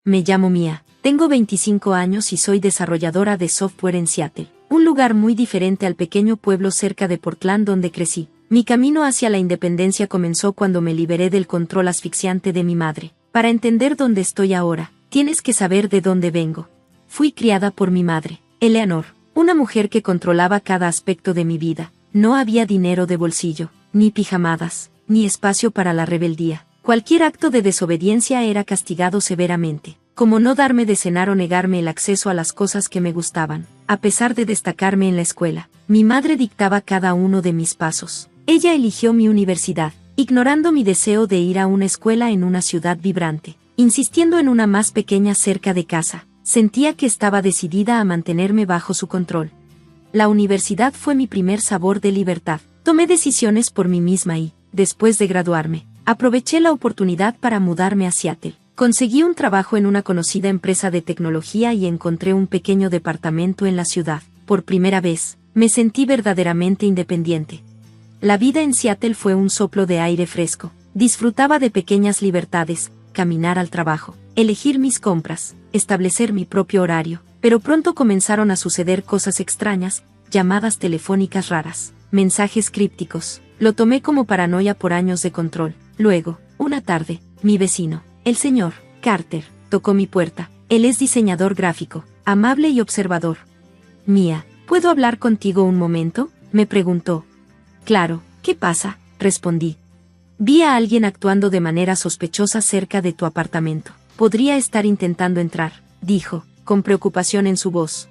Me llamo Mia. Tengo 25 años y soy desarrolladora de software en Seattle, un lugar muy diferente al pequeño pueblo cerca de Portland donde crecí. Mi camino hacia la independencia comenzó cuando me liberé del control asfixiante de mi madre. Para entender dónde estoy ahora, tienes que saber de dónde vengo. Fui criada por mi madre, Eleanor, una mujer que controlaba cada aspecto de mi vida. No había dinero de bolsillo, ni pijamadas, ni espacio para la rebeldía. Cualquier acto de desobediencia era castigado severamente, como no darme de cenar o negarme el acceso a las cosas que me gustaban. A pesar de destacarme en la escuela, mi madre dictaba cada uno de mis pasos. Ella eligió mi universidad, ignorando mi deseo de ir a una escuela en una ciudad vibrante, insistiendo en una más pequeña cerca de casa. Sentía que estaba decidida a mantenerme bajo su control. La universidad fue mi primer sabor de libertad. Tomé decisiones por mí misma y, después de graduarme, aproveché la oportunidad para mudarme a Seattle. Conseguí un trabajo en una conocida empresa de tecnología y encontré un pequeño departamento en la ciudad. Por primera vez, me sentí verdaderamente independiente. La vida en Seattle fue un soplo de aire fresco. Disfrutaba de pequeñas libertades, caminar al trabajo, elegir mis compras, establecer mi propio horario, pero pronto comenzaron a suceder cosas extrañas, llamadas telefónicas raras, mensajes crípticos. Lo tomé como paranoia por años de control. Luego, una tarde, mi vecino, el señor Carter, tocó mi puerta. Él es diseñador gráfico, amable y observador. Mia, ¿puedo hablar contigo un momento?, me preguntó. Claro, ¿qué pasa?, respondí. Vi a alguien actuando de manera sospechosa cerca de tu apartamento. Podría estar intentando entrar, dijo, con preocupación en su voz.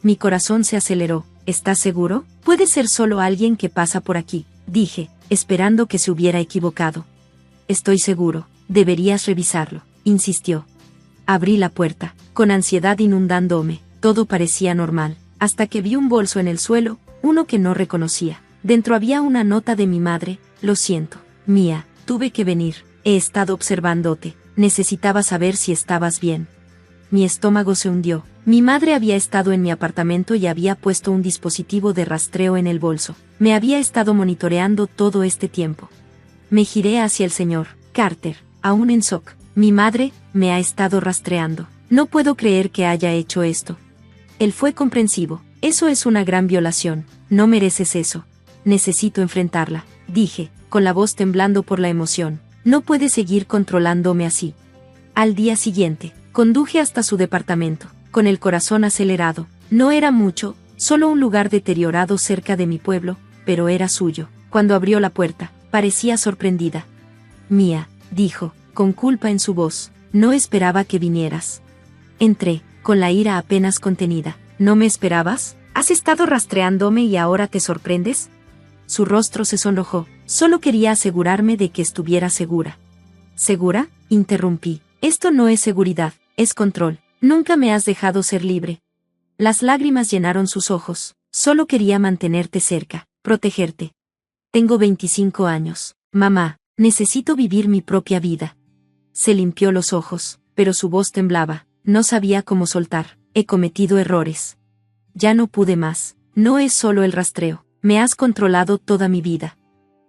Mi corazón se aceleró. ¿Estás seguro? Puede ser solo alguien que pasa por aquí, dije, esperando que se hubiera equivocado. Estoy seguro, deberías revisarlo, insistió. Abrí la puerta, con ansiedad inundándome. Todo parecía normal, hasta que vi un bolso en el suelo, uno que no reconocía. Dentro había una nota de mi madre. Lo siento, Mia, tuve que venir. He estado observándote. Necesitaba saber si estabas bien. Mi estómago se hundió. Mi madre había estado en mi apartamento y había puesto un dispositivo de rastreo en el bolso. Me había estado monitoreando todo este tiempo. Me giré hacia el señor Carter, aún en shock. Mi madre me ha estado rastreando. No puedo creer que haya hecho esto. Él fue comprensivo. Eso es una gran violación. No mereces eso. Necesito enfrentarla, dije, con la voz temblando por la emoción. No puede seguir controlándome así. Al día siguiente, conduje hasta su departamento, con el corazón acelerado. No era mucho, solo un lugar deteriorado cerca de mi pueblo, pero era suyo. Cuando abrió la puerta, parecía sorprendida. Mia, dijo, con culpa en su voz, no esperaba que vinieras. Entré, con la ira apenas contenida. ¿No me esperabas? ¿Has estado rastreándome y ahora te sorprendes? Su rostro se sonrojó. Solo quería asegurarme de que estuviera segura. ¿Segura?, interrumpí. Esto no es seguridad, es control. Nunca me has dejado ser libre. Las lágrimas llenaron sus ojos. Solo quería mantenerte cerca, protegerte. Tengo 25 años. Mamá, necesito vivir mi propia vida. Se limpió los ojos, pero su voz temblaba. No sabía cómo soltar. He cometido errores. Ya no pude más. No es solo el rastreo. Me has controlado toda mi vida.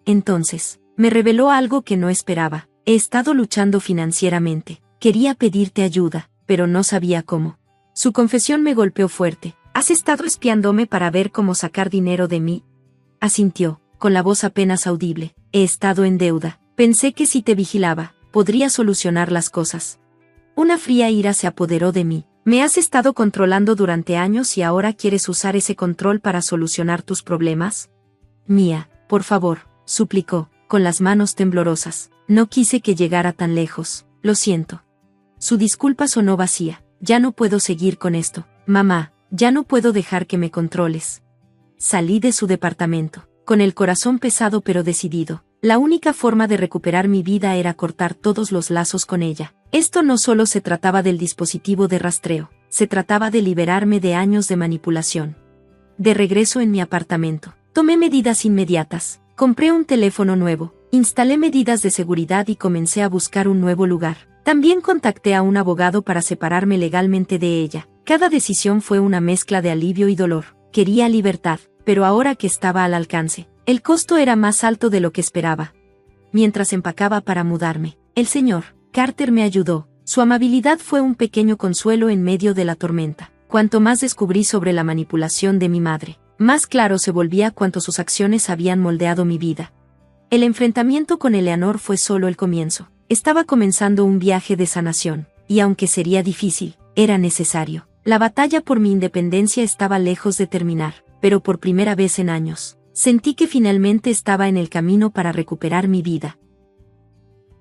Entonces, me reveló algo que no esperaba. He estado luchando financieramente. Quería pedirte ayuda, pero no sabía cómo. Su confesión me golpeó fuerte. ¿Has estado espiándome para ver cómo sacar dinero de mí? Asintió, con la voz apenas audible. He estado en deuda. Pensé que si te vigilaba, podría solucionar las cosas. Una fría ira se apoderó de mí. Me has estado controlando durante años y ahora quieres usar ese control para solucionar tus problemas. Mia, por favor, suplicó, con las manos temblorosas. No quise que llegara tan lejos. Lo siento. Su disculpa sonó vacía. Ya no puedo seguir con esto. Mamá, ya no puedo dejar que me controles. Salí de su departamento, con el corazón pesado pero decidido. La única forma de recuperar mi vida era cortar todos los lazos con ella. Esto no solo se trataba del dispositivo de rastreo, se trataba de liberarme de años de manipulación. De regreso en mi apartamento, tomé medidas inmediatas. Compré un teléfono nuevo, instalé medidas de seguridad y comencé a buscar un nuevo lugar. También contacté a un abogado para separarme legalmente de ella. Cada decisión fue una mezcla de alivio y dolor. Quería libertad, pero ahora que estaba al alcance, el costo era más alto de lo que esperaba. Mientras empacaba para mudarme, el señor Carter me ayudó. Su amabilidad fue un pequeño consuelo en medio de la tormenta. Cuanto más descubrí sobre la manipulación de mi madre, más claro se volvía cuánto sus acciones habían moldeado mi vida. El enfrentamiento con Eleanor fue solo el comienzo. Estaba comenzando un viaje de sanación, y aunque sería difícil, era necesario. La batalla por mi independencia estaba lejos de terminar, pero por primera vez en años, sentí que finalmente estaba en el camino para recuperar mi vida.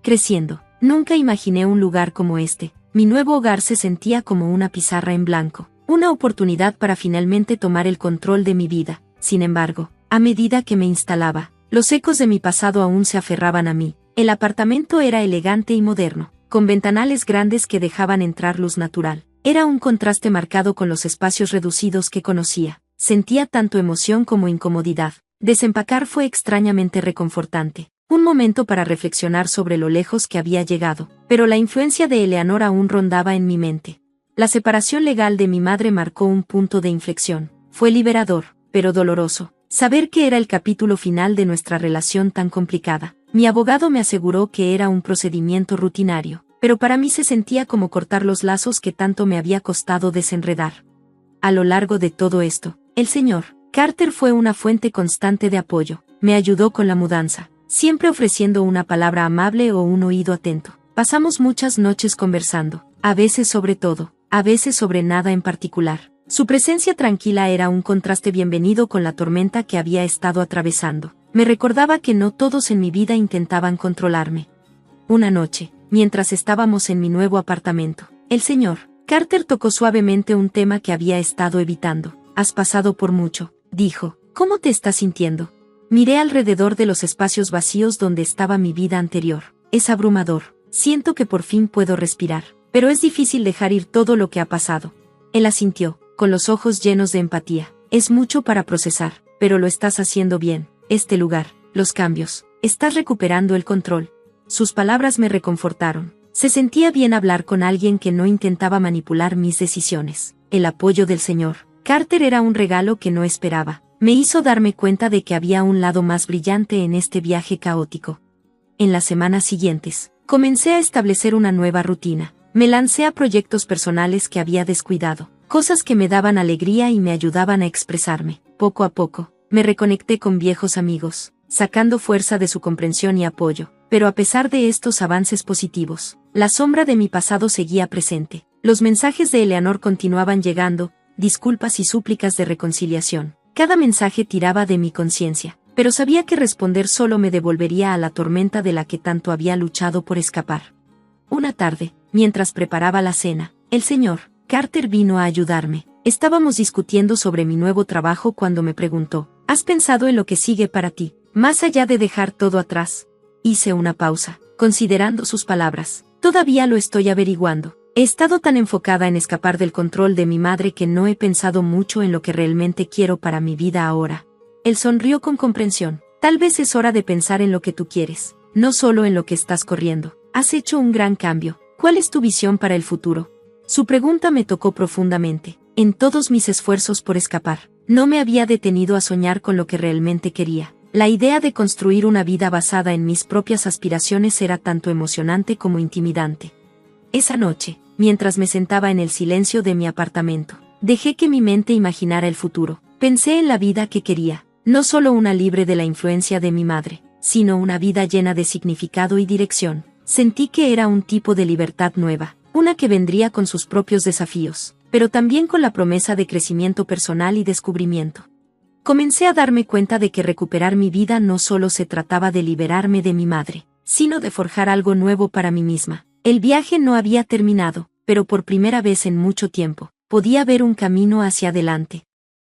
Creciendo, nunca imaginé un lugar como este. Mi nuevo hogar se sentía como una pizarra en blanco, una oportunidad para finalmente tomar el control de mi vida. Sin embargo, a medida que me instalaba, los ecos de mi pasado aún se aferraban a mí. El apartamento era elegante y moderno, con ventanales grandes que dejaban entrar luz natural. Era un contraste marcado con los espacios reducidos que conocía. Sentía tanto emoción como incomodidad. Desempacar fue extrañamente reconfortante. Un momento para reflexionar sobre lo lejos que había llegado, pero la influencia de Eleanor aún rondaba en mi mente. La separación legal de mi madre marcó un punto de inflexión. Fue liberador, pero doloroso, saber que era el capítulo final de nuestra relación tan complicada. Mi abogado me aseguró que era un procedimiento rutinario, pero para mí se sentía como cortar los lazos que tanto me había costado desenredar. A lo largo de todo esto, el señor Carter fue una fuente constante de apoyo. Me ayudó con la mudanza, siempre ofreciendo una palabra amable o un oído atento. Pasamos muchas noches conversando, a veces sobre todo, a veces sobre nada en particular. Su presencia tranquila era un contraste bienvenido con la tormenta que había estado atravesando. Me recordaba que no todos en mi vida intentaban controlarme. Una noche, mientras estábamos en mi nuevo apartamento, el señor Carter tocó suavemente un tema que había estado evitando. «Has pasado por mucho», dijo. «¿Cómo te estás sintiendo?» Miré alrededor de los espacios vacíos donde estaba mi vida anterior. «Es abrumador. Siento que por fin puedo respirar. Pero es difícil dejar ir todo lo que ha pasado». Él asintió, con los ojos llenos de empatía. «Es mucho para procesar, pero lo estás haciendo bien. Este lugar, los cambios, estás recuperando el control». Sus palabras me reconfortaron. Se sentía bien hablar con alguien que no intentaba manipular mis decisiones. El apoyo del señor Carter era un regalo que no esperaba. Me hizo darme cuenta de que había un lado más brillante en este viaje caótico. En las semanas siguientes, comencé a establecer una nueva rutina. Me lancé a proyectos personales que había descuidado, cosas que me daban alegría y me ayudaban a expresarme. Poco a poco, me reconecté con viejos amigos, sacando fuerza de su comprensión y apoyo. Pero a pesar de estos avances positivos, la sombra de mi pasado seguía presente. Los mensajes de Eleanor continuaban llegando, disculpas y súplicas de reconciliación. Cada mensaje tiraba de mi conciencia, pero sabía que responder solo me devolvería a la tormenta de la que tanto había luchado por escapar. Una tarde, mientras preparaba la cena, el señor Carter vino a ayudarme. Estábamos discutiendo sobre mi nuevo trabajo cuando me preguntó, ¿has pensado en lo que sigue para ti, más allá de dejar todo atrás? Hice una pausa, considerando sus palabras. Todavía lo estoy averiguando. He estado tan enfocada en escapar del control de mi madre que no he pensado mucho en lo que realmente quiero para mi vida ahora. Él sonrió con comprensión. Tal vez es hora de pensar en lo que tú quieres, no solo en lo que estás corriendo. Has hecho un gran cambio. ¿Cuál es tu visión para el futuro? Su pregunta me tocó profundamente. En todos mis esfuerzos por escapar, no me había detenido a soñar con lo que realmente quería. La idea de construir una vida basada en mis propias aspiraciones era tanto emocionante como intimidante. Esa noche, mientras me sentaba en el silencio de mi apartamento, dejé que mi mente imaginara el futuro. Pensé en la vida que quería, no solo una libre de la influencia de mi madre, sino una vida llena de significado y dirección. Sentí que era un tipo de libertad nueva, una que vendría con sus propios desafíos, pero también con la promesa de crecimiento personal y descubrimiento. Comencé a darme cuenta de que recuperar mi vida no solo se trataba de liberarme de mi madre, sino de forjar algo nuevo para mí misma. El viaje no había terminado, pero por primera vez en mucho tiempo, podía ver un camino hacia adelante.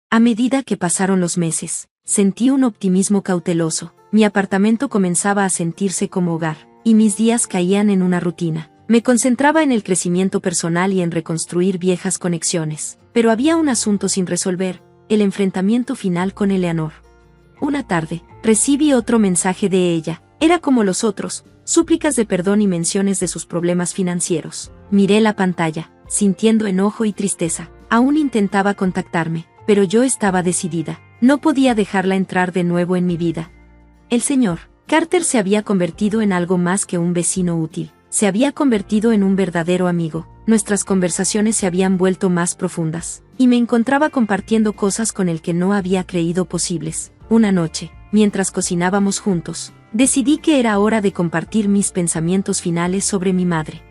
A medida que pasaron los meses, sentí un optimismo cauteloso. Mi apartamento comenzaba a sentirse como hogar, y mis días caían en una rutina. Me concentraba en el crecimiento personal y en reconstruir viejas conexiones, pero había un asunto sin resolver. El enfrentamiento final con Eleanor. Una tarde, recibí otro mensaje de ella. Era como los otros, súplicas de perdón y menciones de sus problemas financieros. Miré la pantalla, sintiendo enojo y tristeza. Aún intentaba contactarme, pero yo estaba decidida. No podía dejarla entrar de nuevo en mi vida. El señor Carter se había convertido en algo más que un vecino útil. se había convertido en un verdadero amigo. Nuestras conversaciones se habían vuelto más profundas, y me encontraba compartiendo cosas con el que no había creído posibles. Una noche, mientras cocinábamos juntos, decidí que era hora de compartir mis pensamientos finales sobre mi madre.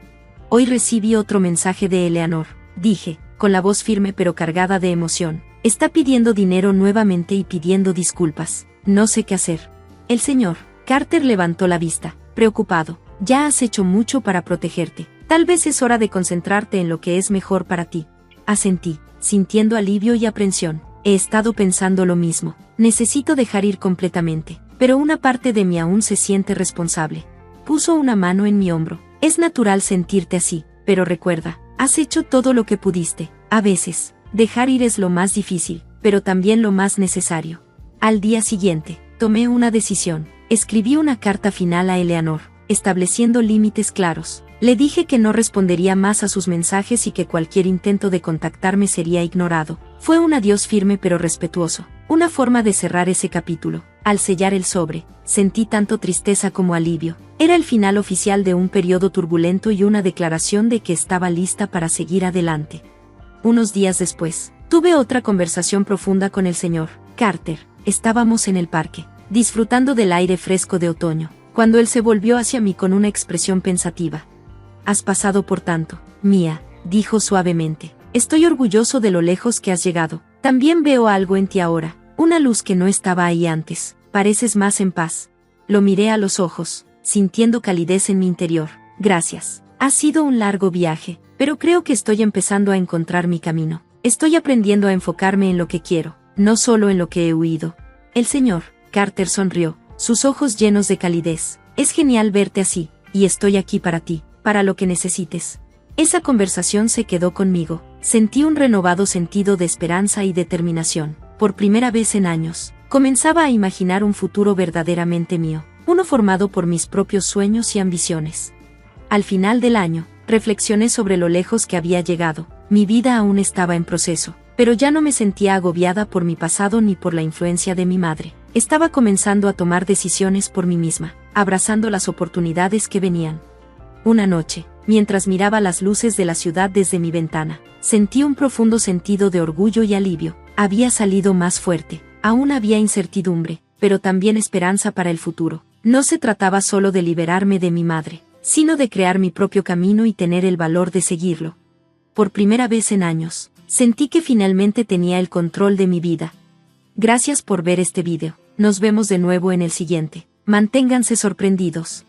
Hoy recibí otro mensaje de Eleanor, dije, con la voz firme pero cargada de emoción. Está pidiendo dinero nuevamente y pidiendo disculpas. No sé qué hacer. El señor Carter levantó la vista, preocupado. Ya has hecho mucho para protegerte. Tal vez es hora de concentrarte en lo que es mejor para ti. Asentí, sintiendo alivio y aprensión. He estado pensando lo mismo. Necesito dejar ir completamente, pero una parte de mí aún se siente responsable. Puso una mano en mi hombro. Es natural sentirte así, pero recuerda, has hecho todo lo que pudiste. A veces, dejar ir es lo más difícil, pero también lo más necesario. Al día siguiente, tomé una decisión. Escribí una carta final a Eleanor, estableciendo límites claros. Le dije que no respondería más a sus mensajes y que cualquier intento de contactarme sería ignorado. Fue un adiós firme pero respetuoso, una forma de cerrar ese capítulo. Al sellar el sobre, sentí tanto tristeza como alivio. Era el final oficial de un periodo turbulento y una declaración de que estaba lista para seguir adelante. Unos días después, tuve otra conversación profunda con el señor Carter. Estábamos en el parque, disfrutando del aire fresco de otoño, cuando él se volvió hacia mí con una expresión pensativa. Has pasado por tanto, Mía, dijo suavemente. Estoy orgulloso de lo lejos que has llegado. También veo algo en ti ahora, una luz que no estaba ahí antes. Pareces más en paz. Lo miré a los ojos, sintiendo calidez en mi interior. Gracias. Ha sido un largo viaje, pero creo que estoy empezando a encontrar mi camino. Estoy aprendiendo a enfocarme en lo que quiero, no solo en lo que he huido. El señor Carter sonrió, sus ojos llenos de calidez. Es genial verte así, y estoy aquí para ti, para lo que necesites. Esa conversación se quedó conmigo. Sentí un renovado sentido de esperanza y determinación. Por primera vez en años, comenzaba a imaginar un futuro verdaderamente mío, uno formado por mis propios sueños y ambiciones. Al final del año, reflexioné sobre lo lejos que había llegado. Mi vida aún estaba en proceso, pero ya no me sentía agobiada por mi pasado ni por la influencia de mi madre. Estaba comenzando a tomar decisiones por mí misma, abrazando las oportunidades que venían. Una noche, mientras miraba las luces de la ciudad desde mi ventana, sentí un profundo sentido de orgullo y alivio. Había salido más fuerte. Aún había incertidumbre, pero también esperanza para el futuro. No se trataba solo de liberarme de mi madre, sino de crear mi propio camino y tener el valor de seguirlo. Por primera vez en años, sentí que finalmente tenía el control de mi vida. Gracias por ver este video. Nos vemos de nuevo en el siguiente. Manténganse sorprendidos.